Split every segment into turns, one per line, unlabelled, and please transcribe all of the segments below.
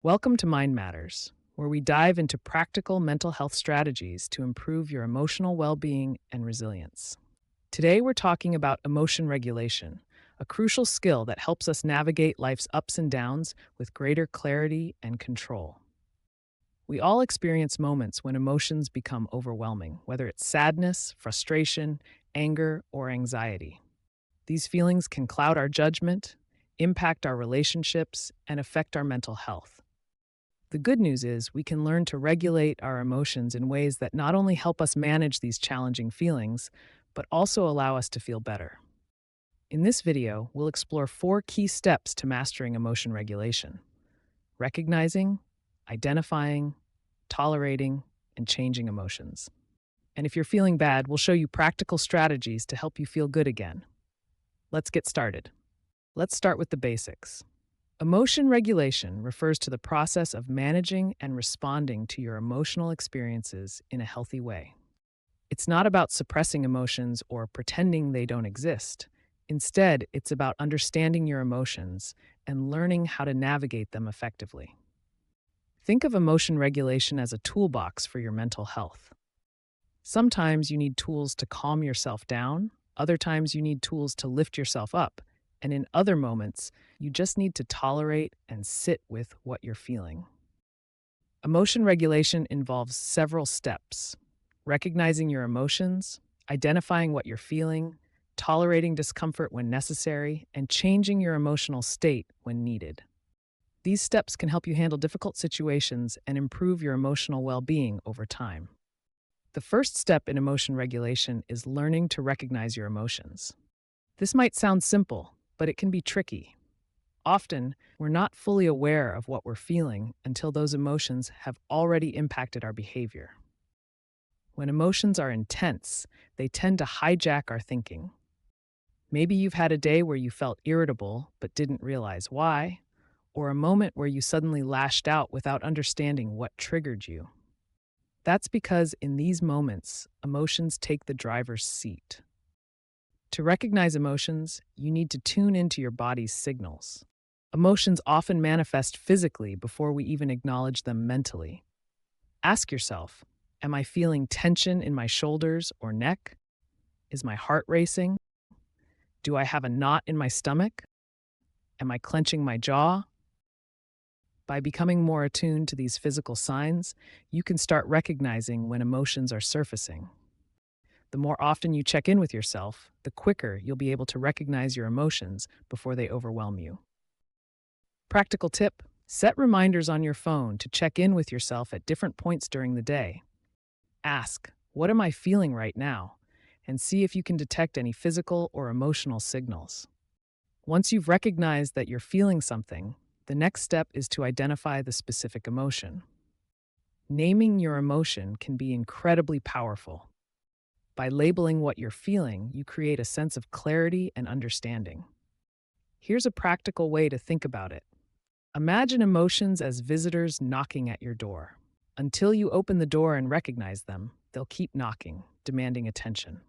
Welcome to Mind Matters, where we dive into practical mental health strategies to improve your emotional well being and resilience. Today, we're talking about emotion regulation, a crucial skill that helps us navigate life's ups and downs with greater clarity and control. We all experience moments when emotions become overwhelming, whether it's sadness, frustration, anger, or anxiety. These feelings can cloud our judgment, impact our relationships, and affect our mental health. The good news is we can learn to regulate our emotions in ways that not only help us manage these challenging feelings, but also allow us to feel better. In this video, we'll explore 4 key steps to mastering emotion regulation: recognizing, identifying, tolerating, and changing emotions. And if you're feeling bad, we'll show you practical strategies to help you feel good again. Let's get started. Let's start with the basics. Emotion regulation refers to the process of managing and responding to your emotional experiences in a healthy way. It's not about suppressing emotions or pretending they don't exist. Instead, it's about understanding your emotions and learning how to navigate them effectively. Think of emotion regulation as a toolbox for your mental health. Sometimes you need tools to calm yourself down, other times you need tools to lift yourself up, and in other moments, you just need to tolerate and sit with what you're feeling. Emotion regulation involves several steps: recognizing your emotions, identifying what you're feeling, tolerating discomfort when necessary, and changing your emotional state when needed. These steps can help you handle difficult situations and improve your emotional well being over time. The first step in emotion regulation is learning to recognize your emotions. This might sound simple, but it can be tricky. Often, we're not fully aware of what we're feeling until those emotions have already impacted our behavior. When emotions are intense, they tend to hijack our thinking. Maybe you've had a day where you felt irritable but didn't realize why, or a moment where you suddenly lashed out without understanding what triggered you. That's because in these moments, emotions take the driver's seat. To recognize emotions, you need to tune into your body's signals. Emotions often manifest physically before we even acknowledge them mentally. Ask yourself, am I feeling tension in my shoulders or neck? Is my heart racing? Do I have a knot in my stomach? Am I clenching my jaw? By becoming more attuned to these physical signs, you can start recognizing when emotions are surfacing. The more often you check in with yourself, the quicker you'll be able to recognize your emotions before they overwhelm you. Practical tip: set reminders on your phone to check in with yourself at different points during the day. Ask, what am I feeling right now? And see if you can detect any physical or emotional signals. Once you've recognized that you're feeling something, the next step is to identify the specific emotion. Naming your emotion can be incredibly powerful. By labeling what you're feeling, you create a sense of clarity and understanding. Here's a practical way to think about it. Imagine emotions as visitors knocking at your door. Until you open the door and recognize them, they'll keep knocking, demanding attention.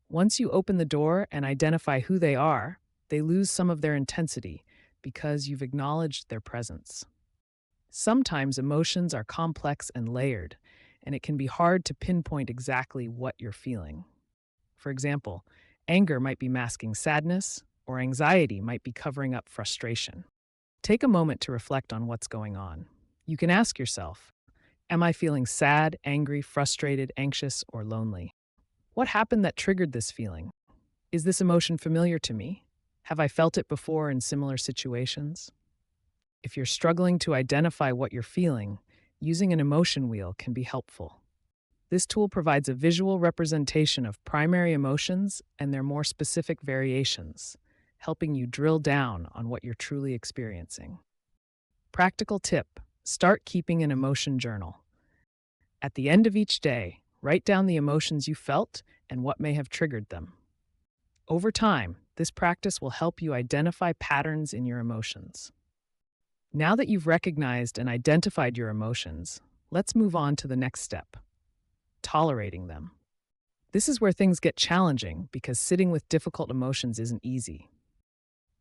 Once you open the door and identify who they are, they lose some of their intensity because you've acknowledged their presence. Sometimes emotions are complex and layered, and it can be hard to pinpoint exactly what you're feeling. For example, anger might be masking sadness, or anxiety might be covering up frustration. Take a moment to reflect on what's going on. You can ask yourself, am I feeling sad, angry, frustrated, anxious, or lonely? What happened that triggered this feeling? Is this emotion familiar to me? Have I felt it before in similar situations? If you're struggling to identify what you're feeling, using an emotion wheel can be helpful. This tool provides a visual representation of primary emotions and their more specific variations, helping you drill down on what you're truly experiencing. Practical tip: start keeping an emotion journal. At the end of each day, write down the emotions you felt and what may have triggered them. Over time, this practice will help you identify patterns in your emotions. Now that you've recognized and identified your emotions, let's move on to the next step: tolerating them. This is where things get challenging because sitting with difficult emotions isn't easy.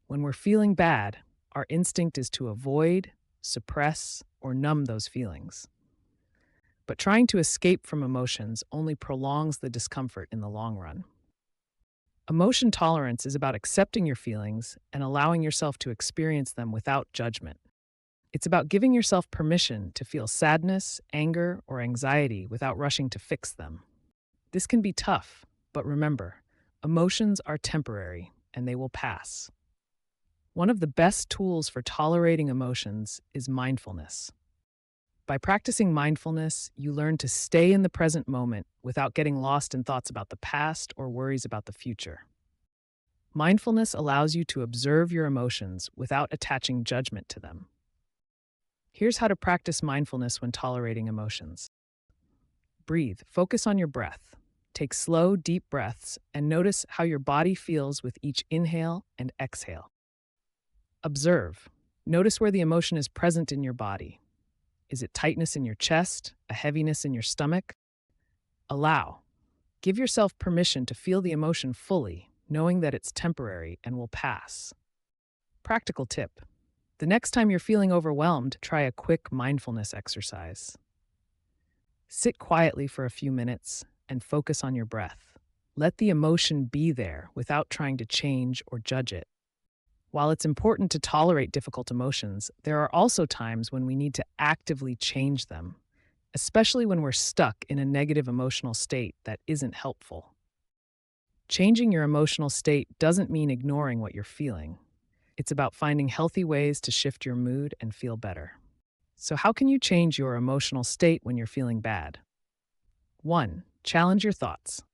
When we're feeling bad, our instinct is to avoid, suppress, or numb those feelings. But trying to escape from emotions only prolongs the discomfort in the long run. Emotion tolerance is about accepting your feelings and allowing yourself to experience them without judgment. It's about giving yourself permission to feel sadness, anger, or anxiety without rushing to fix them. This can be tough, but remember, emotions are temporary and they will pass. One of the best tools for tolerating emotions is mindfulness. By practicing mindfulness, you learn to stay in the present moment without getting lost in thoughts about the past or worries about the future. Mindfulness allows you to observe your emotions without attaching judgment to them. Here's how to practice mindfulness when tolerating emotions. Breathe, focus on your breath. Take slow, deep breaths and notice how your body feels with each inhale and exhale. Observe. Notice where the emotion is present in your body. Is it tightness in your chest, a heaviness in your stomach? Allow. Give yourself permission to feel the emotion fully, knowing that it's temporary and will pass. Practical tip. The next time you're feeling overwhelmed, try a quick mindfulness exercise. Sit quietly for a few minutes and focus on your breath. Let the emotion be there without trying to change or judge it. While it's important to tolerate difficult emotions, there are also times when we need to actively change them, especially when we're stuck in a negative emotional state that isn't helpful. Changing your emotional state doesn't mean ignoring what you're feeling. It's about finding healthy ways to shift your mood and feel better. So, how can you change your emotional state when you're feeling bad? 1. Challenge your thoughts.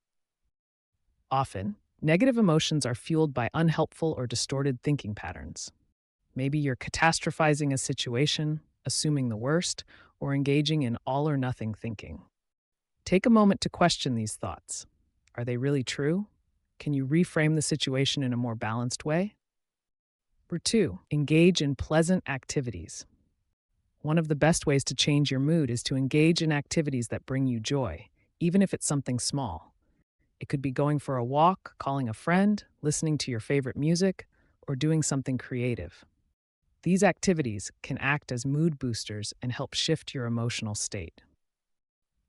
Often, negative emotions are fueled by unhelpful or distorted thinking patterns. Maybe you're catastrophizing a situation, assuming the worst, or engaging in all or nothing thinking. Take a moment to question these thoughts. Are they really true? Can you reframe the situation in a more balanced way? Number 2, engage in pleasant activities. One of the best ways to change your mood is to engage in activities that bring you joy, even if it's something small. It could be going for a walk, calling a friend, listening to your favorite music, or doing something creative. These activities can act as mood boosters and help shift your emotional state.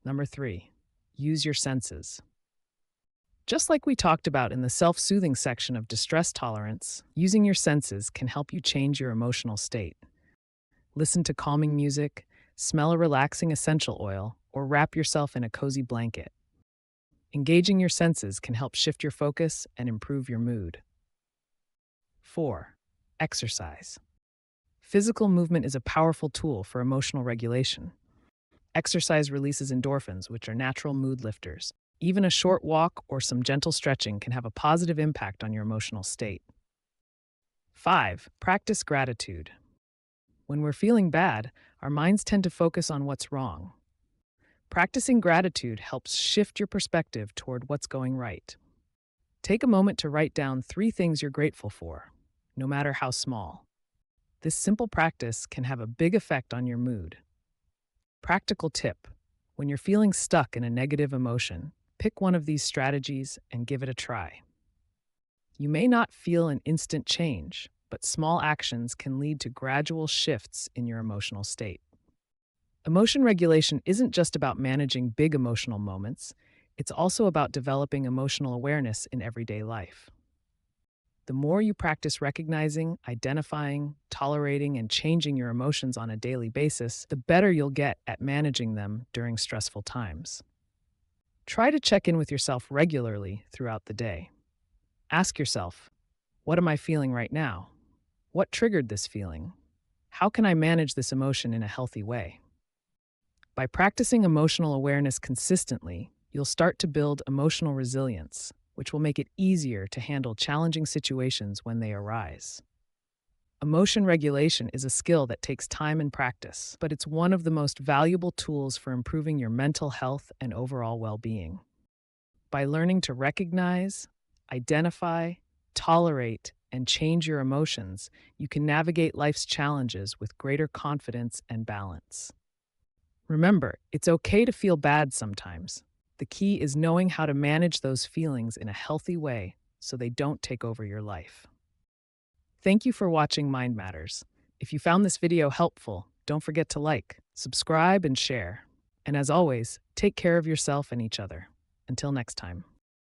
Number 3, use your senses. Just like we talked about in the self-soothing section of distress tolerance, using your senses can help you change your emotional state. Listen to calming music, smell a relaxing essential oil, or wrap yourself in a cozy blanket. Engaging your senses can help shift your focus and improve your mood. 4. Exercise. Physical movement is a powerful tool for emotional regulation. Exercise releases endorphins, which are natural mood lifters. Even a short walk or some gentle stretching can have a positive impact on your emotional state. 5. Practice gratitude. When we're feeling bad, our minds tend to focus on what's wrong. Practicing gratitude helps shift your perspective toward what's going right. Take a moment to write down 3 things you're grateful for, no matter how small. This simple practice can have a big effect on your mood. Practical tip. When you're feeling stuck in a negative emotion, pick one of these strategies and give it a try. You may not feel an instant change, but small actions can lead to gradual shifts in your emotional state. Emotion regulation isn't just about managing big emotional moments, it's also about developing emotional awareness in everyday life. The more you practice recognizing, identifying, tolerating, and changing your emotions on a daily basis, the better you'll get at managing them during stressful times. Try to check in with yourself regularly throughout the day. Ask yourself, what am I feeling right now? What triggered this feeling? How can I manage this emotion in a healthy way? By practicing emotional awareness consistently, you'll start to build emotional resilience, which will make it easier to handle challenging situations when they arise. Emotion regulation is a skill that takes time and practice, but it's one of the most valuable tools for improving your mental health and overall well-being. By learning to recognize, identify, tolerate, and change your emotions, you can navigate life's challenges with greater confidence and balance. Remember, it's okay to feel bad sometimes. The key is knowing how to manage those feelings in a healthy way so they don't take over your life. Thank you for watching Mind Matters. If you found this video helpful, don't forget to like, subscribe, and share. And as always, take care of yourself and each other. Until next time.